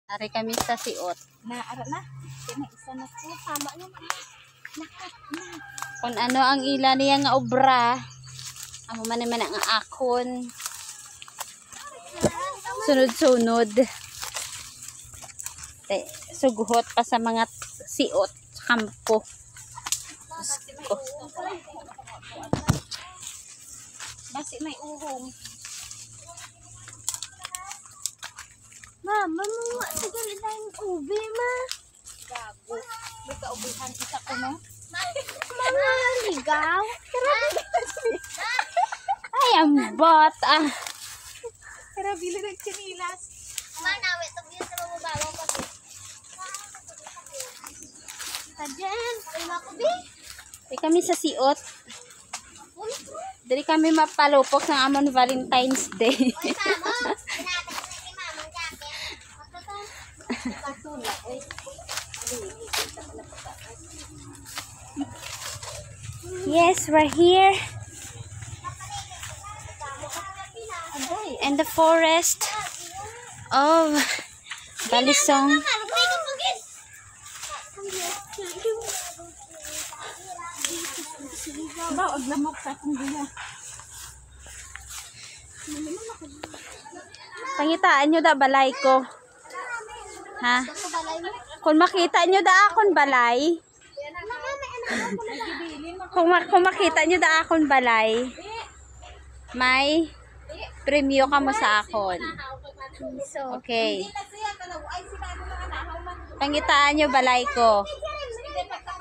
Ari kami sa siot. Naara na. Isa na po. Tama yun. Kung ano ang ila niya nga obra. Amo man naman ang akon. Sunod-sunod. Suguhot pa sa mga siot. Kampo. Basi may uhong. Ma, mamuwa sa galit tayong ube, ma. Gago. May kaubihan isa ko, no? Mama, ligaw. Ay, ang bot. Tara, bili ng chinilas. Ma, nawit. Ito sa mamubawaw kasi. Kadyan. Ay, makubi. Di kami sa siot. Dari kami mapalupok ng amon Valentine's Day. Uy, tamo. Pinatag na kay mamang jacket. Yes, we're here. In the forest of Balisong. Ba, aglamok sa akong gula. Pangitaan nyo da balay ko. Ha? Kung makita nyo da akon balay. Kung makita nyo da akon balay. May premyo ka mo sa akon. Okay. Pangitaan nyo balay ko.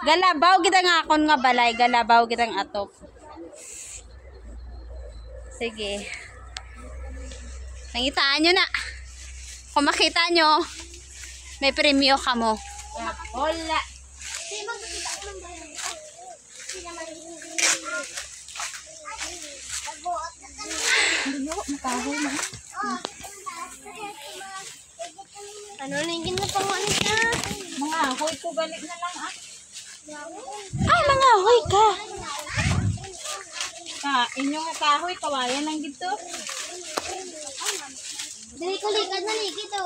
Galabaw kita nga akon nga balay. Galabaw kita nga atop. Sige. Pangitaan nyo na. Kung makita nyo, may premyo ka mo. Wala. Ano na yung ginapanguan ka? Mga hoy ko balik na lang, ah. Ay, mga hoy ka. Inyong kahoy, kawayan lang dito. Dili ko likad na ligid o.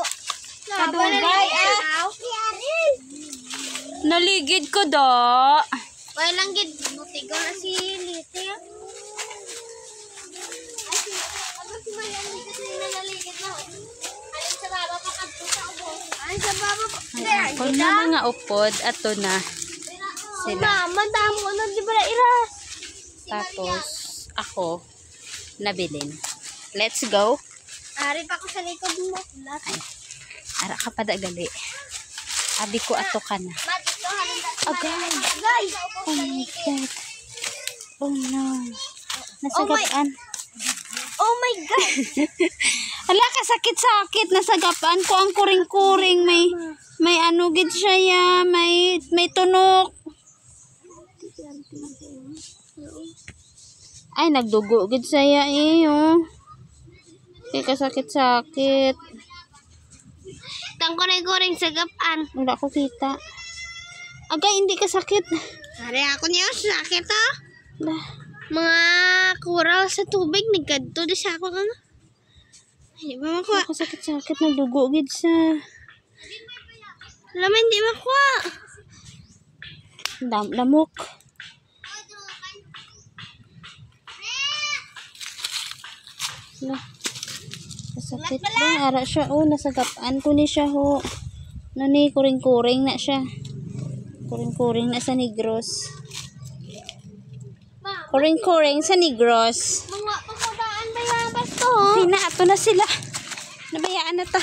Kadugay, ah. Naligid ko do. Wala lang gid. Butigo na si Liti. Ano si Mayan dito na naligid na. Alin sa baba pa kadto sa ubo. Alin sa baba pa. Kung na mga upod, ato na sila. Mama, damo na di ba iras? Tapos, ako, nabilin. Let's go. Ari pa ko sa likod mo. Ay, ara ka pa dagali. Abi ko ato ka na. Ma, dito halin na. Agay. Guys, Oh my God. Oh no. Nasagapaan. oh my God. Hala ka, sakit-sakit. Nasagapaan ko ang kuring-kuring. May ano gid siya ya. May tunok. Ay, nagdugo gid saya eh. Oh. Kaya kasakit-sakit. Tang kuring-kuring sa gapan. Wala ko kita. Agay, hindi ka sakit. Ari ako niyo sakit ah. Lah. Mga kuraw sa tubig nagkadto di sa ako ano. Hindi ba makuha? Ako sakit-sakit. Nagdugo gid sa Laman hindi makuha. lamok. Lah. Kasakit lang. Ara siya. Oh, nasagapaan ko ni siya ho. Nani, kuring-kuring na siya. Kuring-kuring na sa Negros. Kuring-kuring sa Negros. Mga pagkabaan ba yan? Basto. Hindi na, ato na sila. Nabayaan na ta.